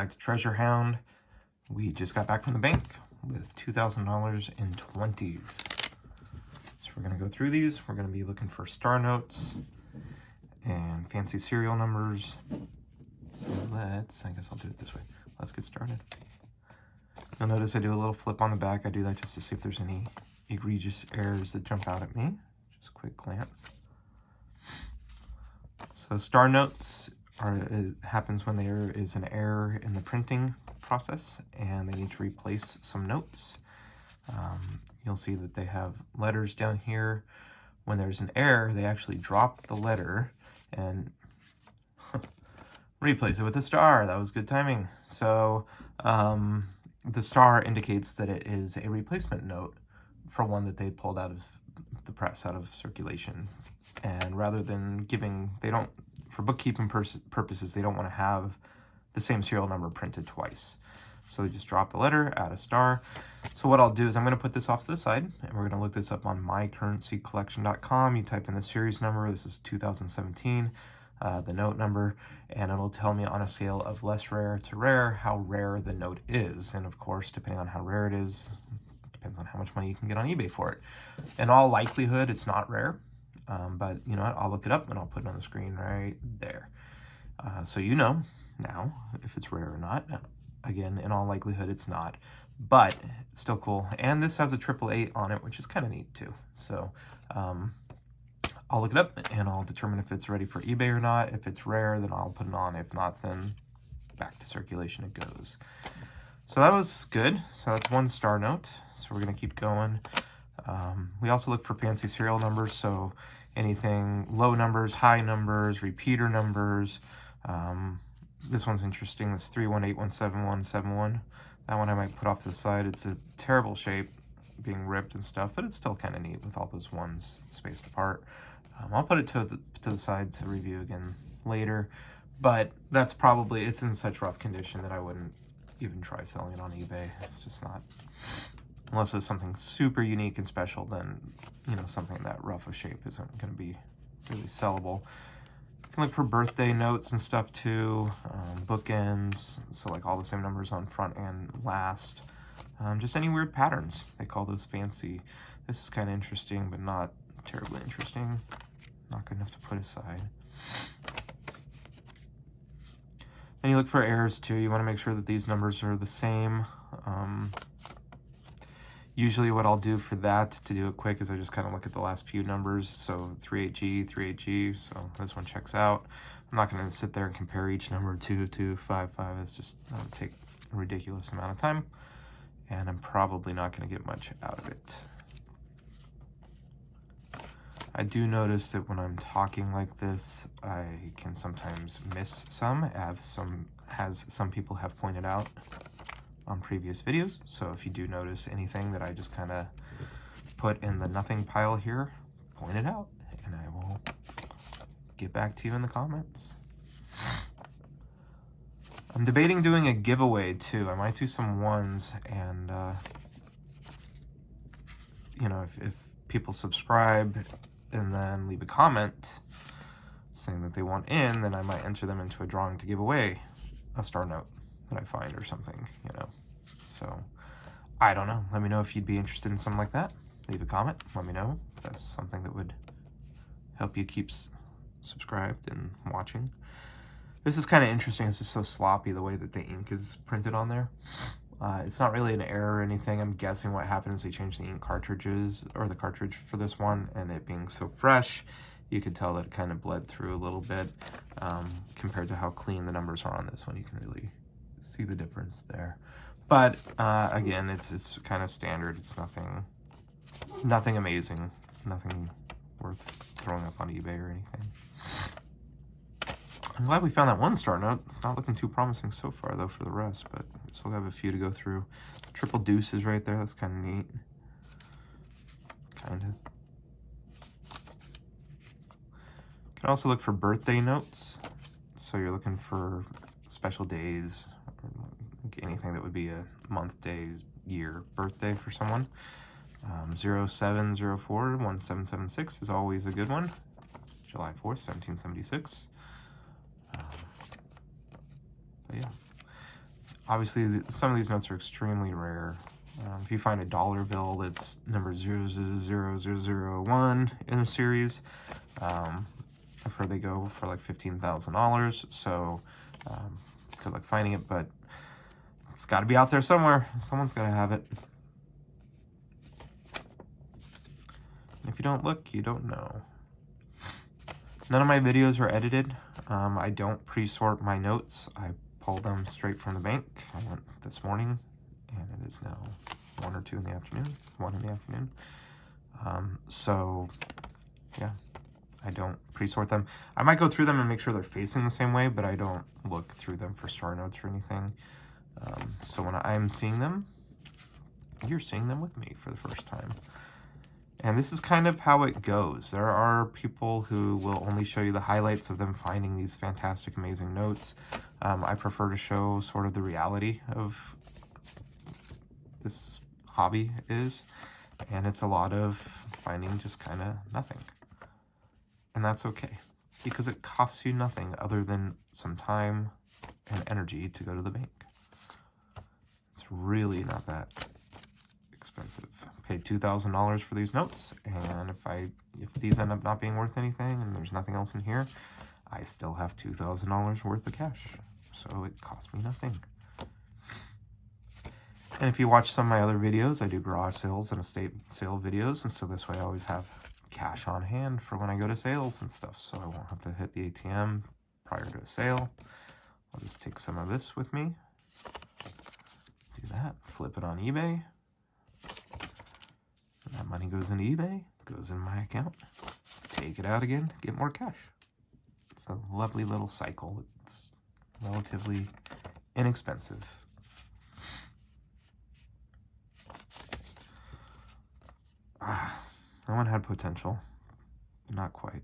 back to Treasure Hound. We just got back from the bank with $2,000 in 20s. So we're going to go through these. We're going to be looking for star notes and fancy serial numbers. So I guess I'll do it this way. Let's get started. You'll notice I do a little flip on the back. I do that just to see if there's any egregious errors that jump out at me. Just a quick glance. So star notes it happens when there is an error in the printing process and they need to replace some notes. You'll see that they have letters down here. When there's an error, they actually drop the letter and replace it with a star. That was good timing. So the star indicates that it is a replacement note for one that they pulled out of the press, out of circulation. And rather than for bookkeeping purposes, they don't want to have the same serial number printed twice. So they just drop the letter, add a star. So what I'll do is I'm going to put this off to the side, and we're going to look this up on mycurrencycollection.com. You type in the series number. This is 2017, the note number, and it'll tell me on a scale of less rare to rare how rare the note is. And of course, depending on how rare it is, depends on how much money you can get on eBay for it. In all likelihood, it's not rare. But you know what, I'll look it up and I'll put it on the screen right there. So you know now if it's rare or not. Again, in all likelihood, it's not, but it's still cool. And this has a 888 on it, which is kind of neat too. So I'll look it up and I'll determine if it's ready for eBay or not. If it's rare, then I'll put it on. If not, then back to circulation it goes. So that was good. So that's one star note. So we're going to keep going. We also look for fancy serial numbers, so anything low numbers, high numbers, repeater numbers. This one's interesting. This 318177171. That one I might put off to the side. It's a terrible shape, being ripped and stuff, but it's still kind of neat with all those ones spaced apart. I'll put it to the side to review again later, but that's probably, it's in such rough condition that I wouldn't even try selling it on eBay. It's just not. Unless it's something super unique and special, then, you know, something that rough of shape isn't going to be really sellable. You can look for birthday notes and stuff too, bookends, so like all the same numbers on front and last. Just any weird patterns. They call those fancy. This is kind of interesting, but not terribly interesting. Not good enough to put aside. And you look for errors too. You want to make sure that these numbers are the same. Usually what I'll do for that, to do it quick, is I just kind of look at the last few numbers. So 38G, 38G, so this one checks out. I'm not going to sit there and compare each number, 2255. It's just, that would take a ridiculous amount of time. And I'm probably not going to get much out of it. I do notice that when I'm talking like this, I can sometimes miss some, as some people have pointed out on previous videos. So if you do notice anything that I just kind of put in the nothing pile here, point it out and I will get back to you in the comments. I'm debating doing a giveaway too. I might do some ones, and you know, if people subscribe and then leave a comment saying that they want in, then I might enter them into a drawing to give away a star note that I find or something, you know. So I don't know. Let me know if you'd be interested in something like that. Leave a comment. Let me know if that's something that would help you keep subscribed and watching. This is kind of interesting. It's just so sloppy the way that the ink is printed on there. It's not really an error or anything. I'm guessing what happened is they changed the ink cartridges, or the cartridge for this one, and it being so fresh, you could tell that it kind of bled through a little bit compared to how clean the numbers are on this one. You can really see the difference there. But again, it's kind of standard. It's nothing amazing, nothing worth throwing up on eBay or anything. I'm glad we found that one star note. It's not looking too promising so far though for the rest, but we still have a few to go through. Triple deuces right there. That's kind of neat. Kind of. You can also look for birthday notes. So you're looking for special days, or anything that would be a month, day, year, birthday for someone. 0704-1776 is always a good one. July 4th, 1776. But yeah, obviously, some of these notes are extremely rare. If you find a dollar bill that's number 00001 in a series, I've heard they go for like $15,000. So good luck finding it, but it's got to be out there somewhere. Someone's got to have it. If you don't look, you don't know. None of my videos are edited. I don't pre-sort my notes. I pull them straight from the bank. I went this morning, and it is now 1 or 2 in the afternoon. 1 in the afternoon. So, yeah, I don't pre-sort them. I might go through them and make sure they're facing the same way, but I don't look through them for star notes or anything. So when I'm seeing them, you're seeing them with me for the first time. And this is kind of how it goes. There are people who will only show you the highlights of them finding these fantastic, amazing notes. I prefer to show sort of the reality of this hobby is. And it's a lot of finding just kind of nothing. And that's okay, because it costs you nothing other than some time and energy to go to the bank. It's really not that expensive. I paid $2,000 for these notes, and if these end up not being worth anything and there's nothing else in here, I still have $2,000 worth of cash. So it cost me nothing. And if you watch some of my other videos, I do garage sales and estate sale videos, and so this way I always have cash on hand for when I go to sales and stuff, so I won't have to hit the ATM prior to a sale. I'll just take some of this with me, do that, flip it on eBay, and that money goes into eBay, goes in my account, take it out again, get more cash. It's a lovely little cycle. It's relatively inexpensive. That one had potential, but not quite.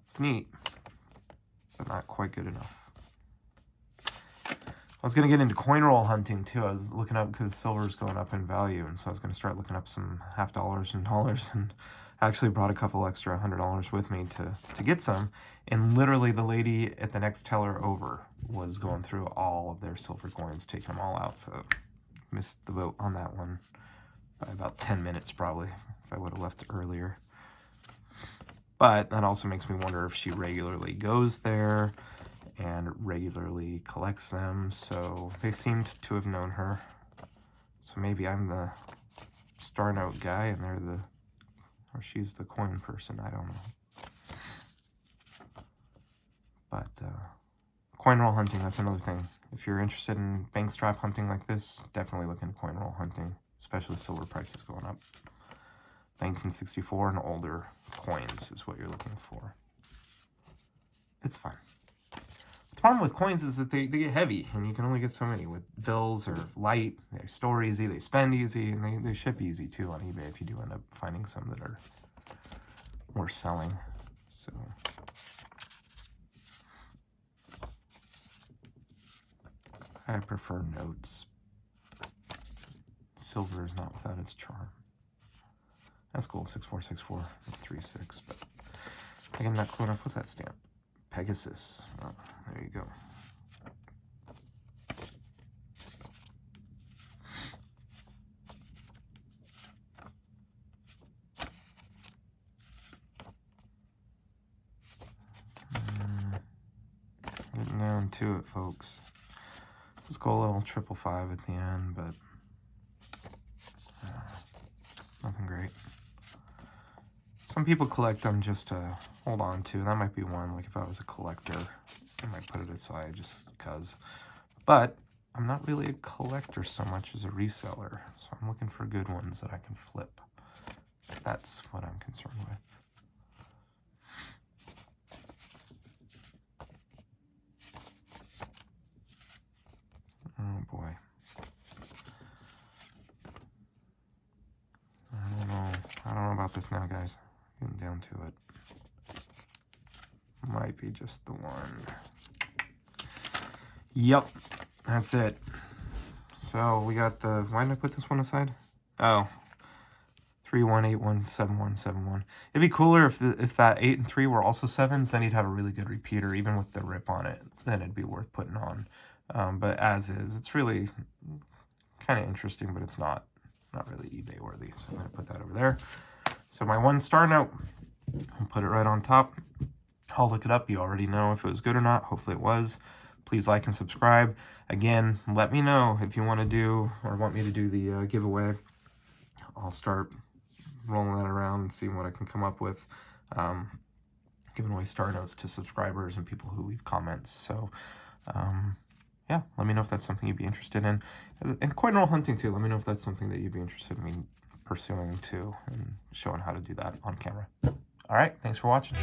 It's neat, but not quite good enough. I was going to get into coin roll hunting too. I was looking up because silver's going up in value, and so I was going to start looking up some half dollars and dollars, and I actually brought a couple extra $100 with me to get some. And literally the lady at the next teller over was going through all of their silver coins, taking them all out, so missed the boat on that one by about 10 minutes probably, if I would have left earlier. But that also makes me wonder if she regularly goes there and regularly collects them, so they seemed to have known her. So maybe I'm the star note guy and or she's the coin person, I don't know. But coin roll hunting, that's another thing. If you're interested in bank strap hunting like this, definitely look into coin roll hunting, especially silver prices going up. 1964 and older coins is what you're looking for. It's fun. The problem with coins is that they get heavy, and you can only get so many. With bills, are light, they store easy, they spend easy, and they ship easy too on eBay if you do end up finding some that are worth selling. So I prefer notes. Silver is not without its charm. That's cool, 646436, but again, not cool enough. What's that stamp? Pegasus. Oh, there you go. Getting down to it, folks. Let's go a little 555 at the end, but nothing great. Some people collect them just to hold on to. That might be one. Like if I was a collector, I might put it aside just because. But I'm not really a collector so much as a reseller. So I'm looking for good ones that I can flip. That's what I'm concerned with. Oh boy. I don't know about this now, guys. Getting down to it. Might be just the one. Yep, that's it. So we got the, why did I put this one aside? Oh, 31817171. It'd be cooler if that 8 and 3 were also 7s, then you'd have a really good repeater, even with the rip on it. Then it'd be worth putting on. but as is, it's really kind of interesting, but it's not really eBay worthy. So I'm going to put that over there. So my 1-star note, I'll put it right on top. I'll look it up. You already know if it was good or not. Hopefully it was. Please like and subscribe. Again, let me know if you want to do or want me to do the giveaway. I'll start rolling that around and seeing what I can come up with. Giving away star notes to subscribers and people who leave comments. So, yeah, let me know if that's something you'd be interested in. And coin roll hunting too. Let me know if that's something that you'd be interested in me pursuing too and showing how to do that on camera. All right, thanks for watching.